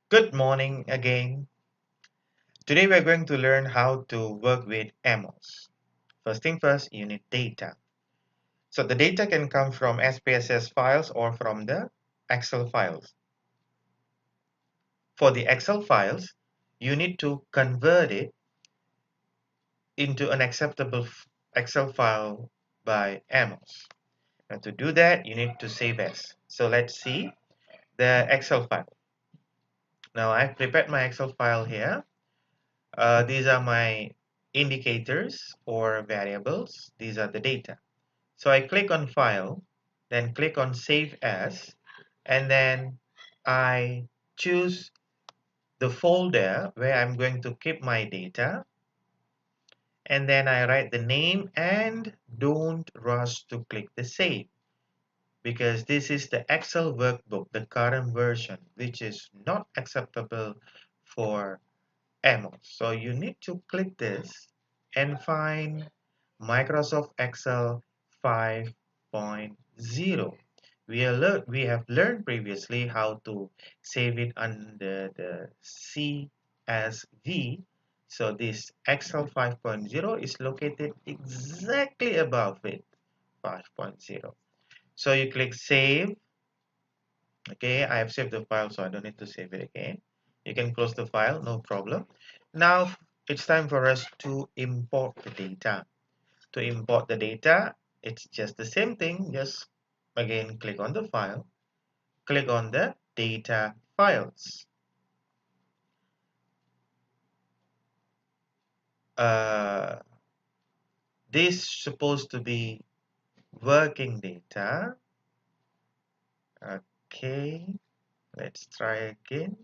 Good morning again. Today we're going to learn how to work with Amos. First thing first, you need data. So the data can come from SPSS files or from the Excel files. For the Excel files, you need to convert it into an acceptable Excel file by Amos. And to do that, you need to save as. So let's see the Excel file. Now I've prepared my Excel file here. These are my indicators or variables. These are the data. So I click on File, then click on Save As, and then I choose the folder where I'm going to keep my data, and then I write the name and don't rush to click the Save because this is the Excel workbook, the current version, which is not acceptable for Amos. So you need to click this and find Microsoft Excel 5.0. We have learned previously how to save it under the CSV. So this Excel 5.0 is located exactly above it, 5.0. So you click Save. Okay, I have saved the file, so I don't need to save it again. You can close the file, no problem. Now it's time for us to import the data. To import the data, it's just the same thing. Just again, click on the file, click on the data files. Uh, this supposed to be working data. Okay, let's try again.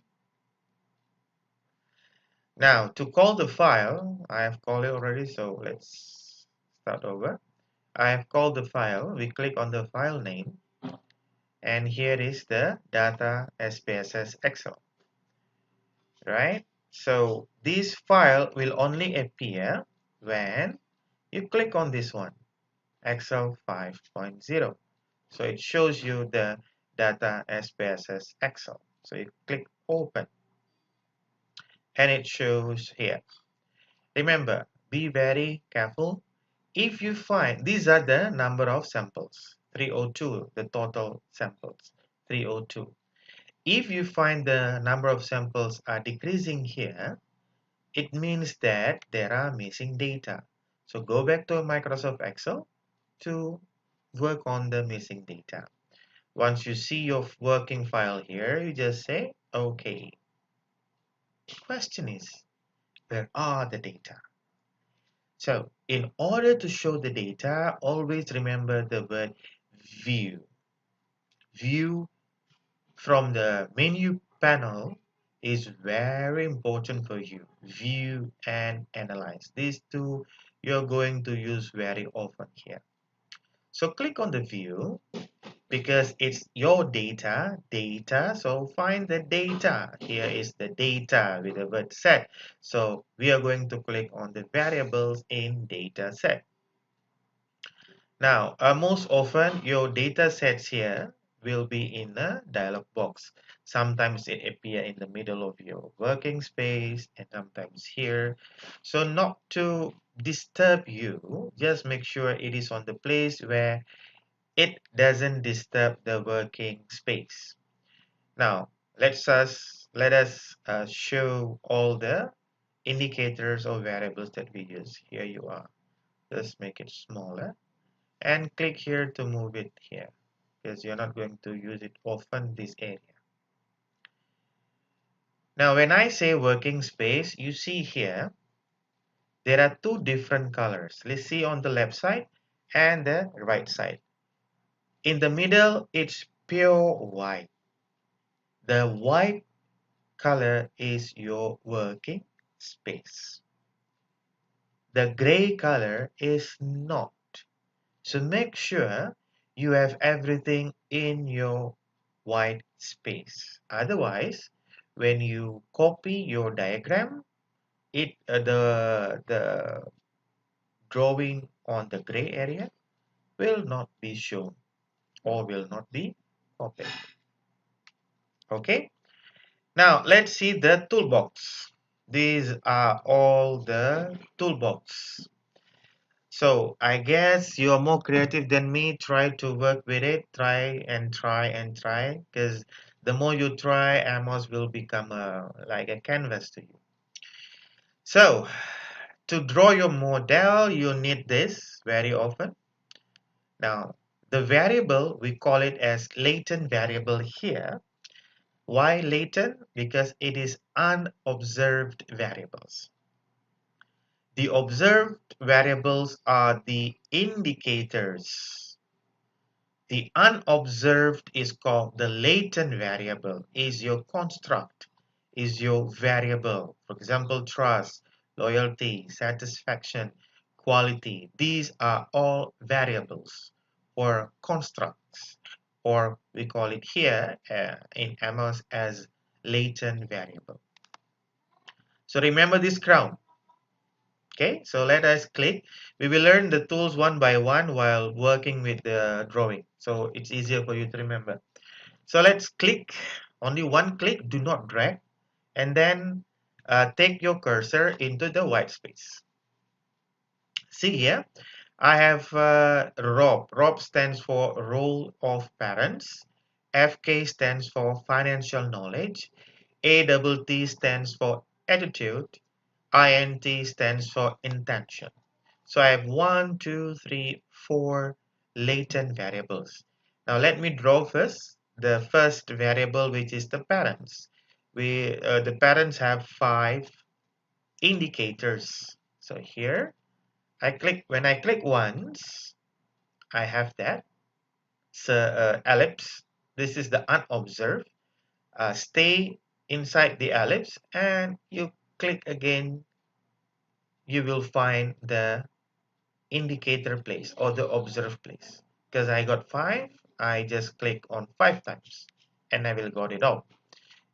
Now to call the file, I have called it already, so let's start over. I have called the file. We click on the file name, and here is the data SPSS Excel, right? So this file will only appear when you click on this one, Excel 5.0. So it shows you the data SPSS Excel. So you click open, and it shows here. Remember, be very careful. If you find these are the number of samples, 302, the total samples, 302. If you find the number of samples are decreasing here, it means that there are missing data. So go back to Microsoft Excel to work on the missing data. Once you see your working file here, you just say, okay. The question is, where are the data? So in order to show the data, always remember the word view. View from the menu panel is very important for you. View and analyze. These two you're going to use very often here. So click on the view because it's your data. So find the data. Here is the data with the word set. So we are going to click on the variables in data set. Now, most often your data sets here will be in a dialog box. Sometimes it appear in the middle of your working space and sometimes here. So not to disturb you, just make sure it is on the place where it doesn't disturb the working space. Now, let us show all the indicators or variables that we use. Here you are. Just make it smaller and click here to move it here because you're not going to use it often this area. Now when I say working space, you see here there are two different colors. Let's see on the left side and the right side. In the middle it's pure white. The white color is your working space. The gray color is not. So make sure you have everything in your white space. Otherwise, when you copy your diagram, the drawing on the gray area will not be shown or will not be copied. Okay. Now let's see the toolbox. These are all the toolbox. So I guess you are more creative than me. Try to work with it. Try and try and try. Because the more you try, Amos will become like a canvas to you. So to draw your model, you need this very often. Now, the variable, we call it as latent variable here. Why latent? Because it is unobserved variables. The observed variables are the indicators. The unobserved is called the latent variable, is your construct, is your variable. For example, trust, loyalty, satisfaction, quality. These are all variables or constructs, or we call it here in Amos as latent variable. So remember this crown. Okay, so let us click. We will learn the tools one by one while working with the drawing. So it's easier for you to remember. So let's click, only one click, do not drag. And then take your cursor into the white space. See here, I have ROB. ROB stands for Role of Parents. FK stands for Financial Knowledge. ATT stands for Attitude. INT stands for Intention. So I have 1, 2, 3, 4 latent variables. Now let me draw first the first variable, which is the parents. The parents have 5 indicators. So here when I click once, I have that. So ellipse. This is the unobserved. Stay inside the ellipse and you click again, you will find the indicator place or the observe place. Because I got 5, I just click on 5 times and I will got it all.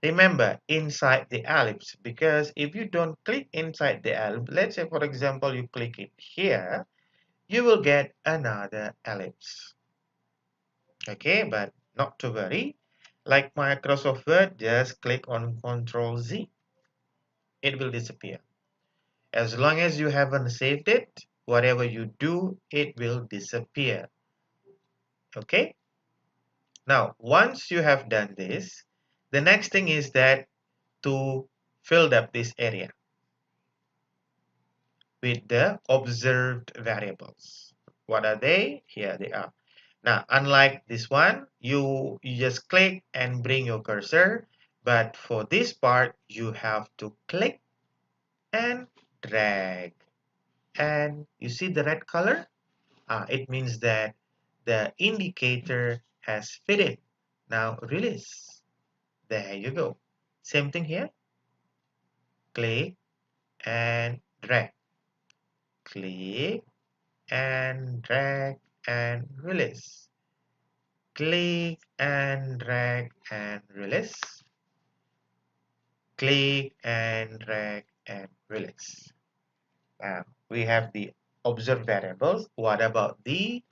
Remember, inside the ellipse, because if you don't click inside the ellipse, let's say for example you click it here, you will get another ellipse. Okay, but not to worry. Like Microsoft Word, just click on Control Z. It will disappear. As long as you haven't saved it, whatever you do, it will disappear. Okay. Now, once you have done this, the next thing is that to fill up this area with the observed variables. What are they? Here they are. Now, unlike this one, you just click and bring your cursor. But for this part, you have to click and drag. And you see the red color? It means that the indicator has fitted. Now release. There you go. Same thing here. Click and drag. Click and drag and release. Click and drag and release. Click and drag and release. Now we have the observed variables. What about the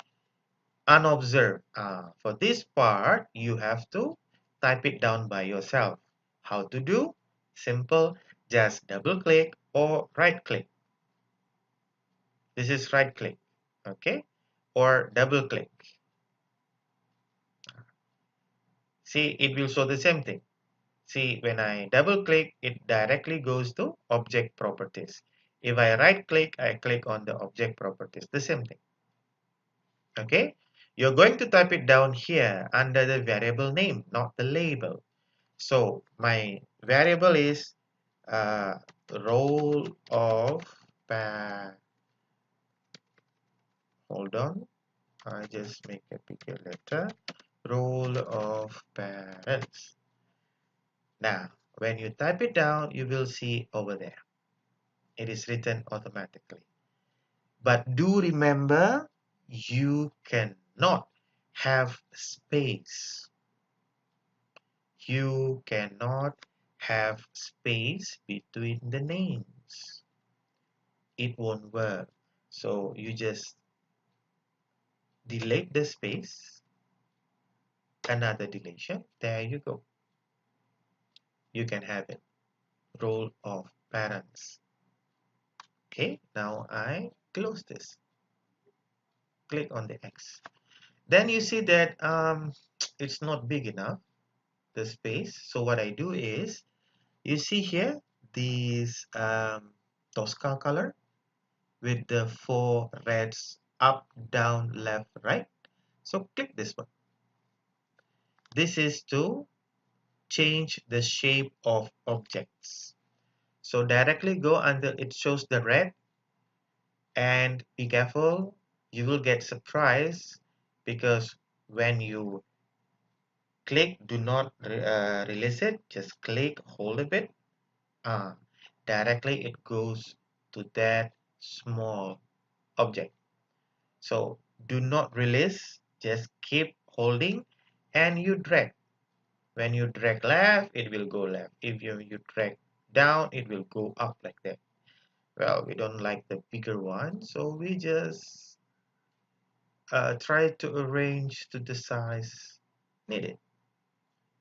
unobserved? For this part, you have to type it down by yourself. How to do? Simple. Just double click or right click. This is right click. Okay. Or double click. See, it will show the same thing. See, when I double click, it directly goes to object properties. If I right click, I click on the object properties. The same thing. Okay. You're going to type it down here under the variable name, not the label. So my variable is role of hold on, I just make a bigger letter, role of parents. Now when you type it down, you will see over there it is written automatically, but do remember you cannot have space. You cannot have space between the names. It won't work. So you just delete the space, another deletion. There you go. you can have it. Role of parents. Okay, now I close this. Click on the X. Then you see that it's not big enough, the space. So what I do is, you see here, this Tosca color with the four reds up, down, left, right. So click this one. This is to change the shape of objects. So directly go until it shows the red, and be careful, you will get surprised, because when you click, do not release it, just click, hold a bit, directly it goes to that small object. So do not release, just keep holding, and you drag. When you drag left, it will go left. If you drag down, it will go up like that. Well, we don't like the bigger one, so we just try to arrange to the size needed.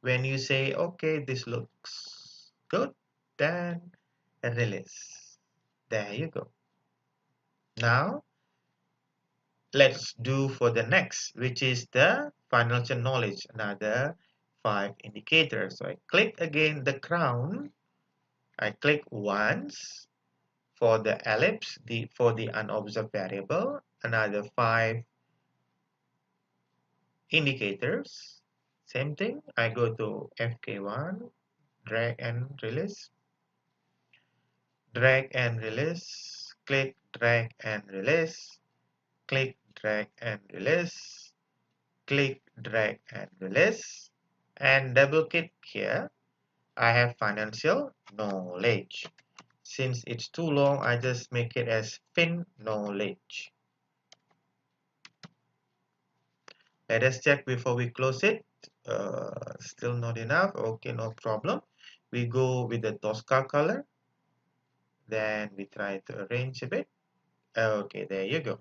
When you say, okay, this looks good, then release. There you go. Now, let's do for the next, which is the financial knowledge, another 5 indicators. So I click again the crown. I click once for the ellipse, for the unobserved variable, another 5 indicators. Same thing. I go to FK1, drag and release, drag and release, click, drag and release, click, drag and release, click, drag and release, and double click here. I have financial knowledge. Since it's too long, I just make it as fin knowledge. Let us check before we close it. Still not enough. Okay, no problem. We go with the Tosca color. Then we try to arrange a bit. Okay, there you go.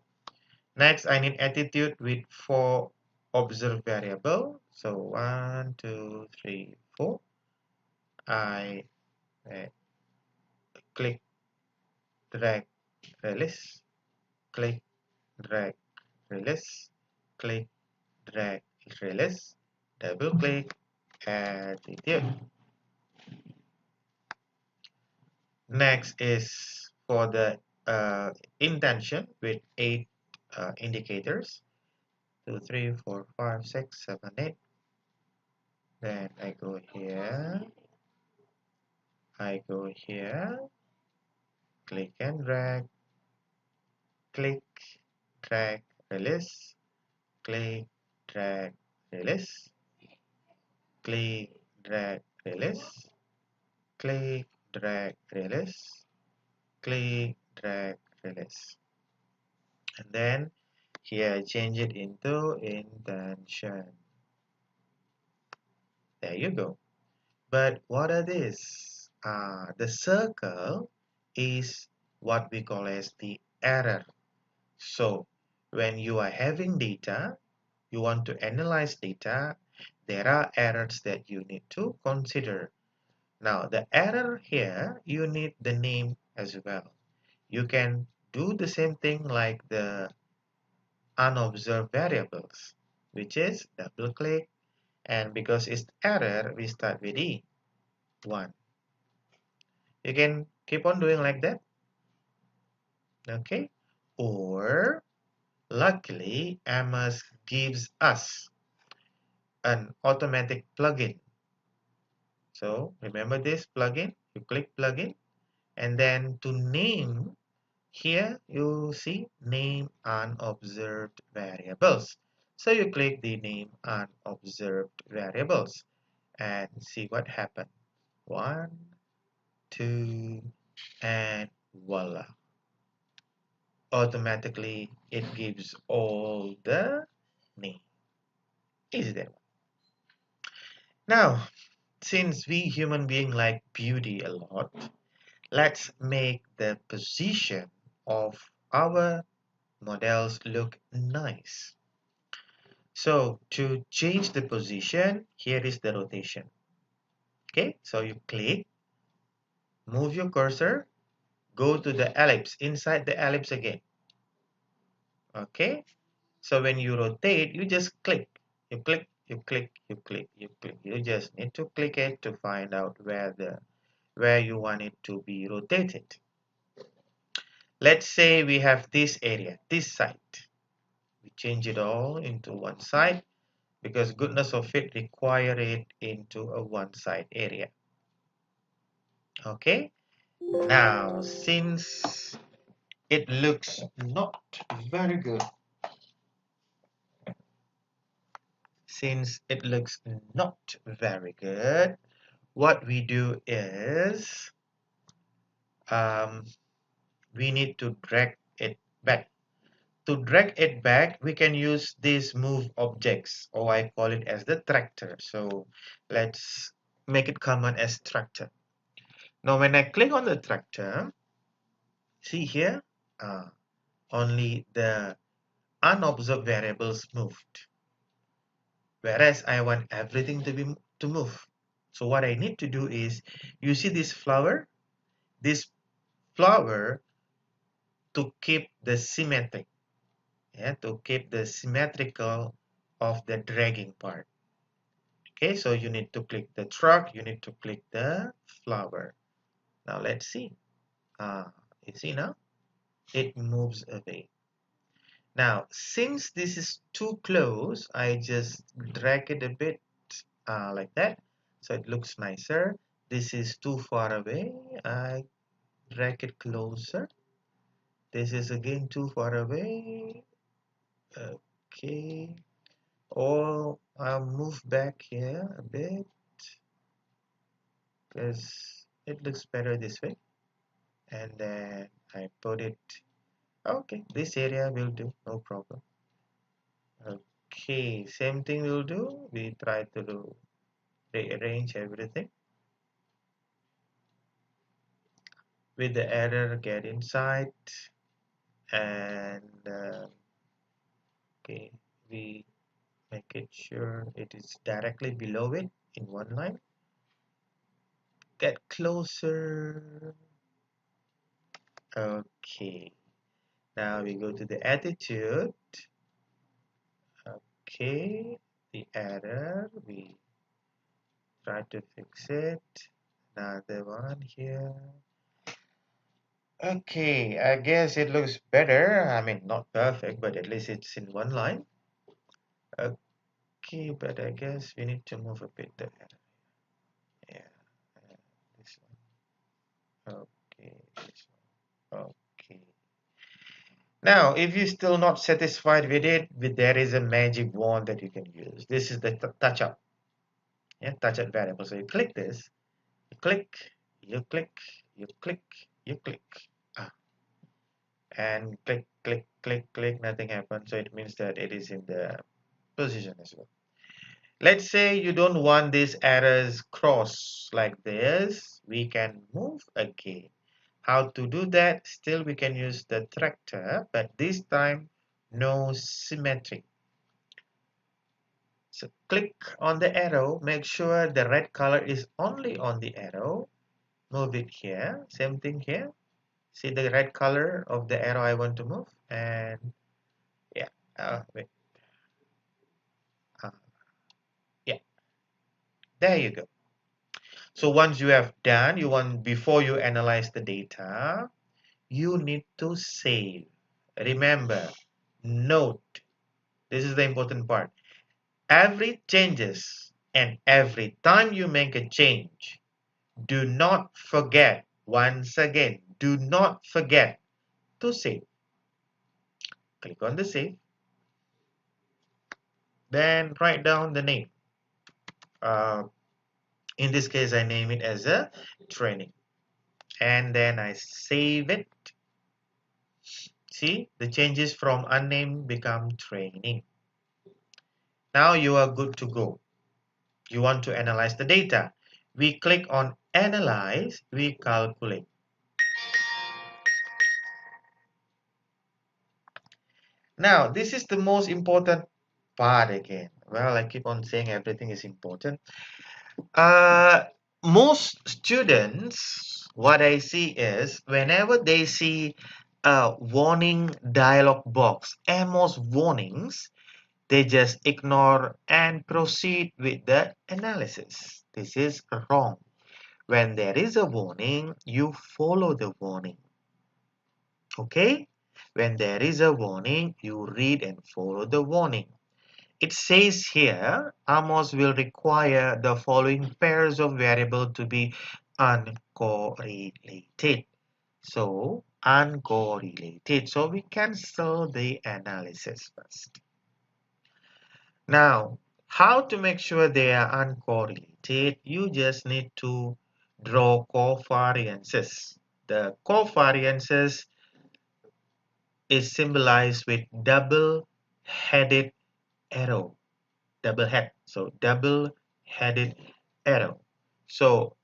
Next, I need attitude with 4 observed variable. So 1, 2, 3, 4. I click, drag, release, click, drag, release, click, drag, release, double click, attitude. Next is for the intention with 8 indicators. 2, 3, 4, 5, 6, 7, 8. Then I go here, click and drag, click, drag, release, click, drag, release, click, drag, release, click, drag, release, click, drag, release. And then here I change it into intention. There you go. But what are these? The circle is what we call as the error. So when you are having data, you want to analyze data, there are errors that you need to consider. Now the error here, you need the name as well. You can do the same thing like the unobserved variables, which is double click, and because it's error, we start with E1. You can keep on doing like that. Okay, or luckily Amos gives us an automatic plugin. So remember this plugin, you click plugin, and then to name, here you see name unobserved variables. So you click the name unobserved variables and see what happened. 1, 2, and voila. Automatically it gives all the name. Is that one? Now, since we human being like beauty a lot, let's make the position of our models look nice. So to change the position, here is the rotation. Okay, so you click, move your cursor, go to the ellipse, inside the ellipse again. Okay, so when you rotate, you just click. You click, you click, you click, you click. You just need to click it to find out where you want it to be rotated. Let's say we have this area, this side. We change it all into one side because goodness of it require it into a one side area. Okay, now since it looks not very good, since it looks not very good, what we do is um, we need to drag it back. To drag it back, we can use these move objects, or I call it as the tractor. So let's make it common as tractor. Now when I click on the tractor, see here, uh, only the unobserved variables moved, whereas I want everything to move. So what I need to do is, you see this flower to keep the symmetric, yeah, to keep the symmetrical of the dragging part. Okay, so you need to click the truck, you need to click the flower. Now let's see. You see now it moves away. Now since this is too close, I just drag it a bit like that, so it looks nicer. This is too far away, I drag it closer. This is again too far away. Okay, or I'll move back here a bit because it looks better this way. And then I put it, okay, this area will do, no problem. Okay, same thing we'll do. We try to rearrange everything. With the error, get inside, and okay, we make it sure it is directly below it in one line. Get closer. Okay, now we go to the attitude. Okay, the error, we try to fix it. Another one here. Okay, I guess it looks better. I mean, not perfect, but at least it's in one line. Okay, but I guess we need to move a bit there. Yeah, this one. Okay, this one. Okay. Now, if you're still not satisfied with it, there is a magic wand that you can use. This is the touch up. Yeah, touch up variable. So you click this, you click, you click, you click, you click. Ah, and click, click, click, click, nothing happens. So it means that it is in the position as well. Let's say you don't want these errors cross like this. We can move again. How to do that? Still we can use the tractor, but this time no symmetry. So click on the arrow, make sure the red color is only on the arrow. Move it here, same thing here. See the red color of the arrow I want to move, and yeah, wait, uh, yeah, there you go. So once you have done, before you analyze the data, you need to save. Remember, note, this is the important part. Every changes and every time you make a change, do not forget, once again, do not forget to save. Click on the save, then write down the name. In this case, I name it as a training. And then I save it. See, the changes from unnamed become training. Now you are good to go. You want to analyze the data. We click on analyze, we calculate. Now, this is the most important part again. Well, I keep on saying everything is important. Uh, most students, what I see is whenever they see a warning dialog box, Amos warnings, they just ignore and proceed with the analysis. This is wrong. When there is a warning, you follow the warning. Okay? When there is a warning, you read and follow the warning. It says here, Amos will require the following pairs of variable to be uncorrelated. So, uncorrelated. So, we cancel the analysis first. Now, how to make sure they are uncorrelated? You just need to draw covariances. The covariances is symbolized with double-headed arrow. Double head. So double-headed arrow. So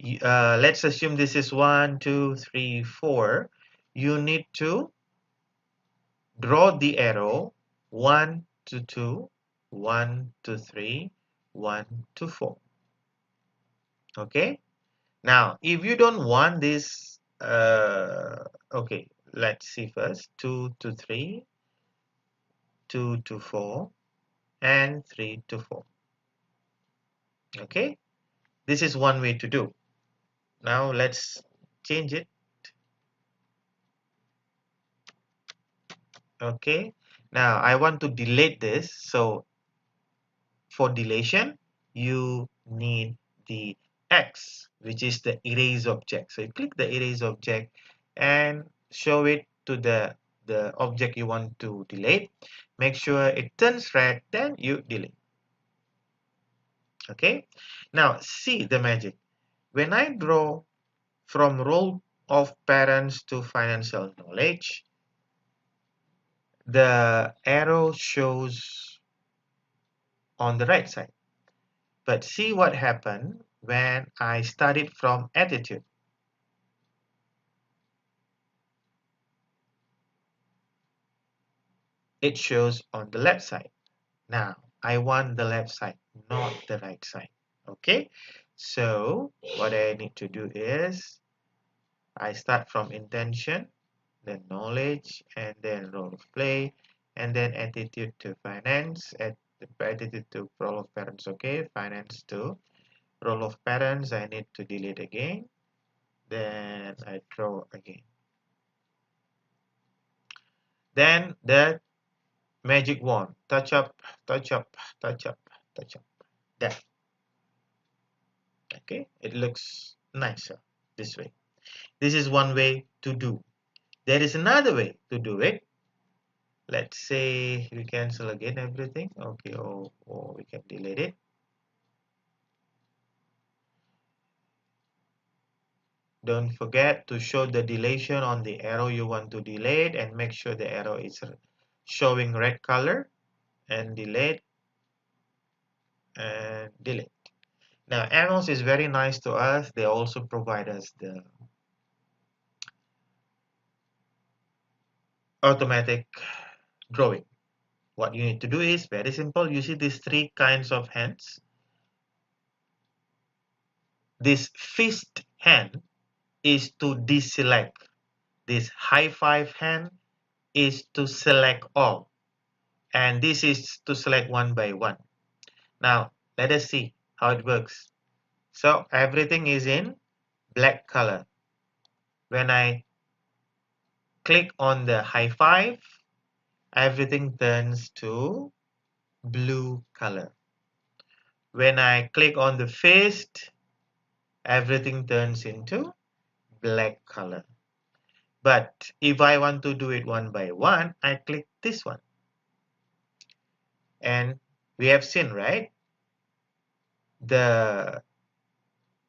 let's assume this is 1, 2, 3, 4. You need to draw the arrow 1 to 2, 1 to 3, 1 to 4. Okay. Now, if you don't want this, okay, let's see first 2 to 3, 2 to 4, and 3 to 4. Okay. This is one way to do. Now let's change it. Okay. Now I want to delete this. So for deletion, you need the X, which is the erase object. So you click the erase object and show it to the object you want to delete. Make sure it turns red, then you delete. Okay. Now see the magic. When I draw from role of parents to financial knowledge, the arrow shows on the right side. But see what happened when I started from attitude. It shows on the left side. Now, I want the left side, not the right side. Okay, so what I need to do is I start from intention, then knowledge, and then role of play, and then attitude to finance, attitude to role of parents. Okay, finance to role of parents. I need to delete again. Then I draw again. Then the magic wand, touch up, touch up, touch up, touch up. That. Okay, it looks nicer this way. This is one way to do. There is another way to do it. Let's say we cancel again everything. Okay, or we can delete it. Don't forget to show the deletion on the arrow you want to delete and make sure the arrow is showing red color and delete and delete. Now, Amos is very nice to us. They also provide us the automatic drawing. What you need to do is very simple. You see these three kinds of hands. This fist hand is to deselect. This high five hand is to select all. And this is to select one by one. Now, let us see how it works. So, everything is in black color. When I click on the high five, everything turns to blue color. When I click on the fist, everything turns into black color. But if I want to do it one by one, I click this one. And we have seen, right? The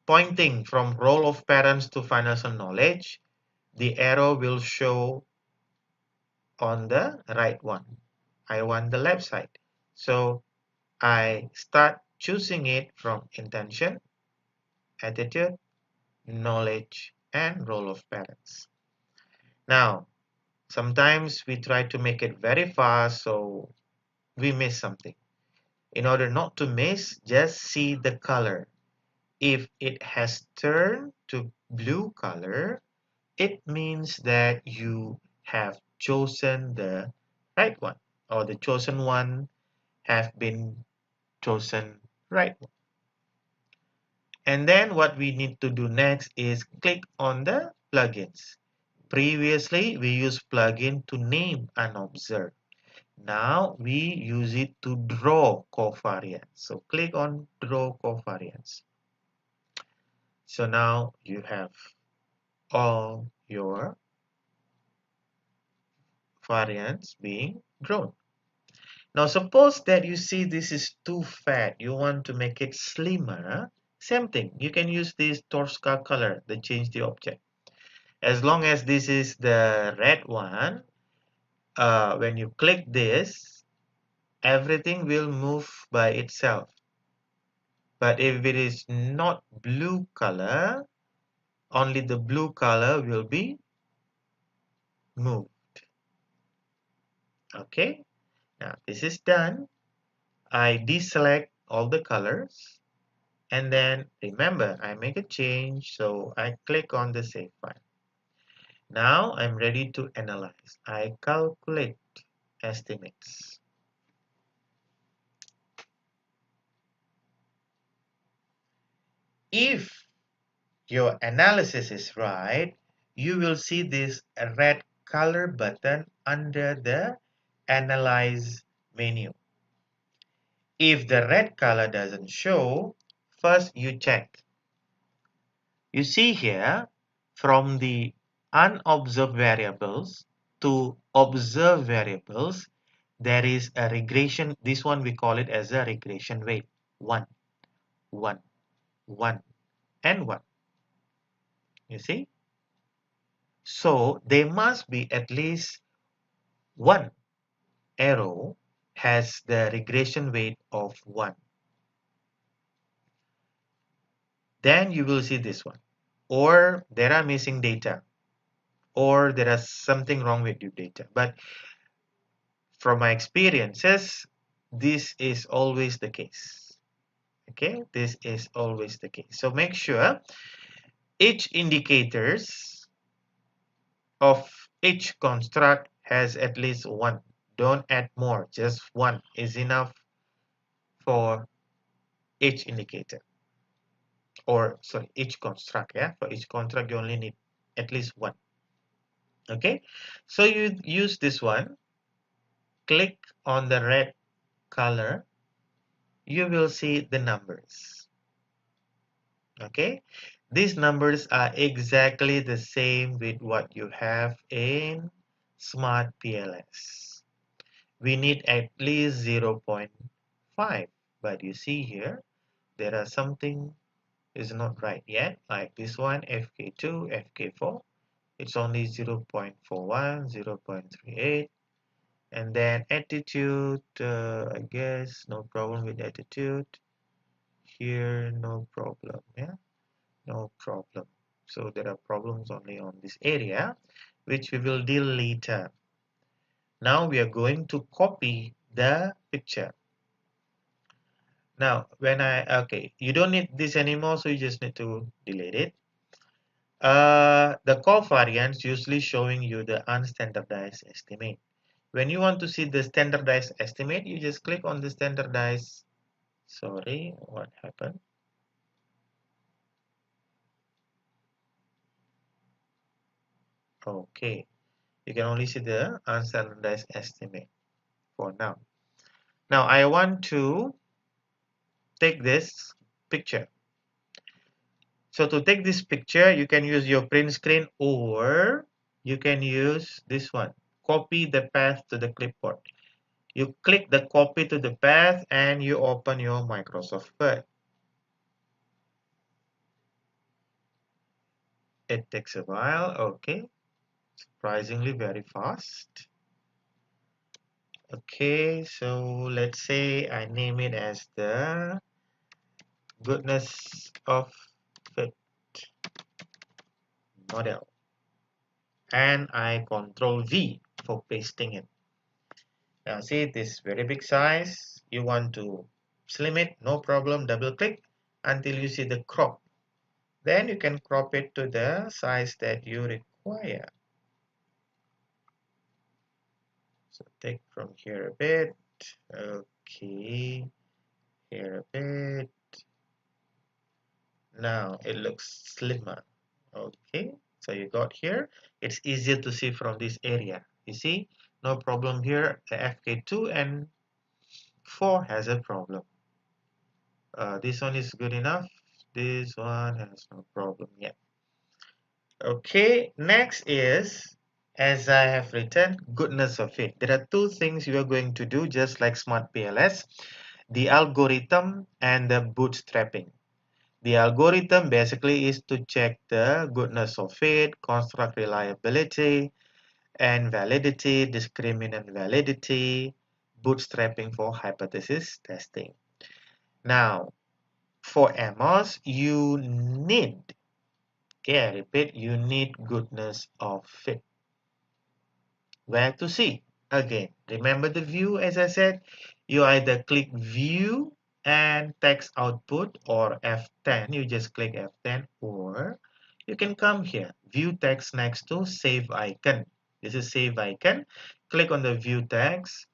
pointing from role of parents to financial knowledge, the arrow will show on the right one. I want the left side. So I start choosing it from intention, attitude, knowledge, and role of parents. Now, sometimes we try to make it very fast, so we miss something. In order not to miss, just see the color. If it has turned to blue color, it means that you have chosen the right one, or the chosen one have been chosen right. And then what we need to do next is click on the plugins. Previously, we used plugin to name and observe. Now we use it to draw covariance. So click on draw covariance. So now you have all your variants being drawn. Now suppose that you see this is too fat. You want to make it slimmer. Same thing. You can use this Tosca color to change the object. As long as this is the red one, when you click this, everything will move by itself. But if it is not blue color, only the blue color will be moved. Okay, now this is done. I deselect all the colors, and then remember I make a change, so I click on the save file. Now I'm ready to analyze. I calculate estimates. If your analysis is right, you will see this red color button under the Analyze menu. If the red color doesn't show, first you check. You see here, from the unobserved variables to observed variables, there is a regression. This one we call it as a regression weight. 1, 1, 1, and 1. You see? So there must be at least one arrow has the regression weight of 1. Then you will see this one. Or there are missing data. Or there is something wrong with your data. But from my experiences, this is always the case. Okay, this is always the case. So make sure each indicators of each construct has at least 1. Don't add more, just 1 is enough for each indicator, or sorry, each construct. Yeah, for each construct you only need at least 1. Okay, so you use this one, click on the red color, you will see the numbers. Okay, these numbers are exactly the same with what you have in Smart PLS. We need at least 0.5, but you see here there are something is not right yet, like this one, FK2, FK4, it's only 0.41, 0.38, and then attitude, I guess no problem with attitude. Here, no problem, yeah, no problem. So there are problems only on this area, which we will deal later. Now we are going to copy the picture. Now, okay, you don't need this anymore, so you just need to delete it. The covariance usually showing you the unstandardized estimate. When you want to see the standardized estimate, you just click on the standardized. Sorry, what happened? Okay, you can only see the unstandardized estimate for now. Now I want to take this picture. So to take this picture, you can use your print screen, or you can use this one. Copy the path to the clipboard. You click the copy to the path and you open your Microsoft Word. It takes a while, okay. Surprisingly very fast. Okay, so let's say I name it as the goodness of fit model. And I control V for pasting it. Now see this very big size. You want to slim it, no problem, double click. until you see the crop. Then you can crop it to the size that you require. So take from here a bit. Okay, here a bit. Now it looks slimmer. Okay, so you got here. It's easier to see from this area. You see, no problem here. The FK2 and 4 has a problem. This one is good enough. This one has no problem yet. Okay, next is, as I have written, goodness of it. There are two things you are going to do just like Smart PLS, the algorithm and the bootstrapping. The algorithm basically is to check the goodness of it, construct reliability and validity, discriminant validity, bootstrapping for hypothesis testing. Now, for Amos, you need, okay, I repeat, you need goodness of fit. Where to see? Again, remember the view as I said, you either click view and text output or F10, you just click F10, or you can come here, view text next to save icon. This is save icon. Click on the view text.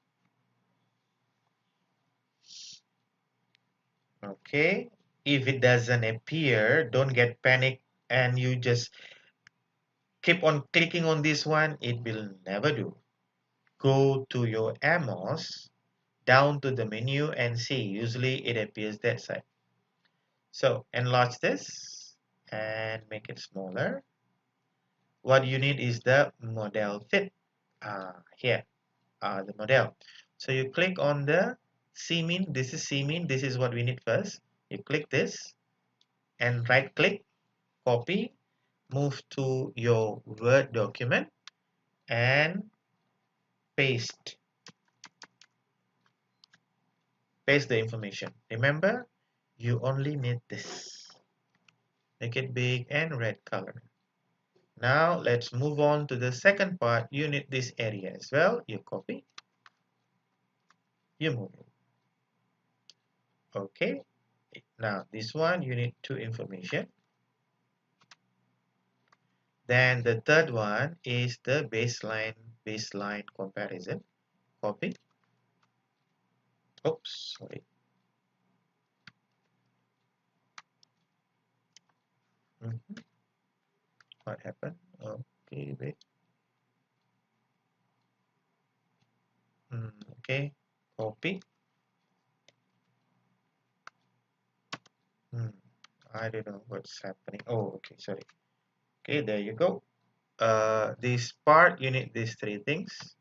Okay. If it doesn't appear, don't get panic and you just keep on clicking on this one. It will never do. Go to your Amos, down to the menu and see. Usually it appears that side. So enlarge this and make it smaller. What you need is the model fit. Here, the model. So you click on the CMIN. This is CMIN. This is what we need first. You click this and right click, copy, move to your Word document and paste. Paste the information. Remember, you only need this. Make it big and red color. Now let's move on to the second part. You need this area as well. You copy, you move it. Okay. Now this one you need two information. Then the third one is the baseline comparison. Copy. Oops, sorry. What happened? Okay, wait. Okay, copy. I don't know what's happening. Oh, okay, sorry. Okay, there you go. This part, you need these three things.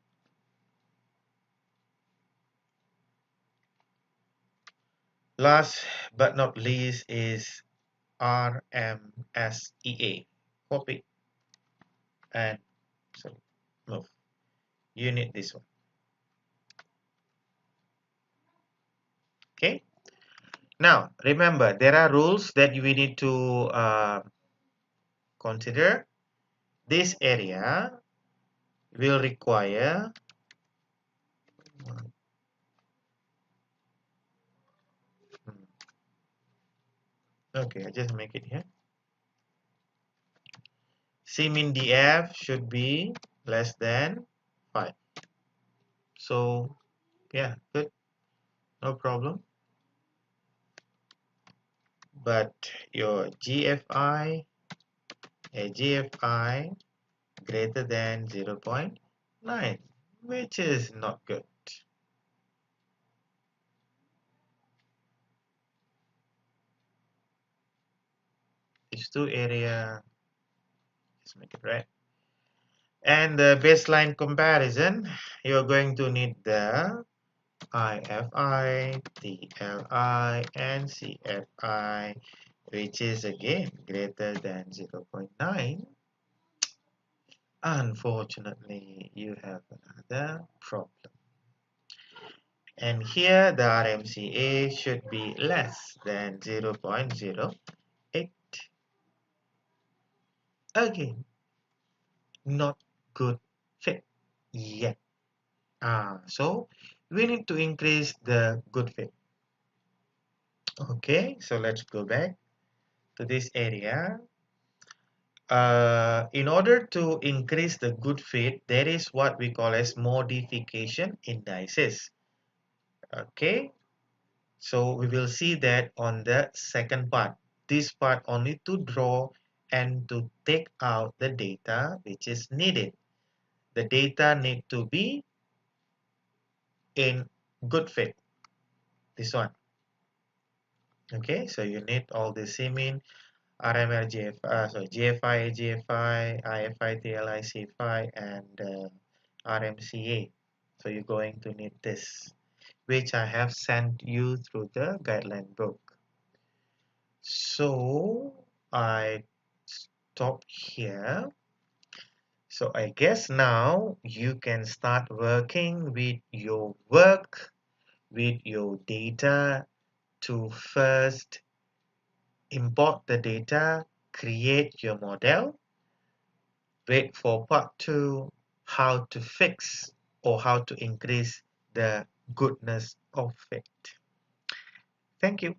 Last but not least is RMSEA. Copy and sorry, move. You need this one. Okay. Now remember, there are rules that we need to consider. This area will require okay, I just make it here. CMIN DF should be less than 5. So yeah, good, no problem. But your GFI, a GFI greater than 0.9, which is not good. These two area, let's make it red. And the baseline comparison, you're going to need the IFI, TLI, and CFI, which is again greater than 0.9. Unfortunately, you have another problem. And here the RMCA should be less than 0.08. Again, not good fit yet. So we need to increase the good fit. Okay, so let's go back to this area. In order to increase the good fit, there is what we call as modification indices. Okay, so we will see that on the second part. This part only to draw and to take out the data which is needed. The data need to be in good fit. This one. Okay, so you need all the CMIN, RML, GFI, AGFI, IFI, TLI, CFI, and RMCA. So you're going to need this, which I have sent you through the guideline book. So I stop here. So I guess now you can start working with your work, with your data to first import the data, create your model, wait for part two, how to fix or how to increase the goodness of it. Thank you.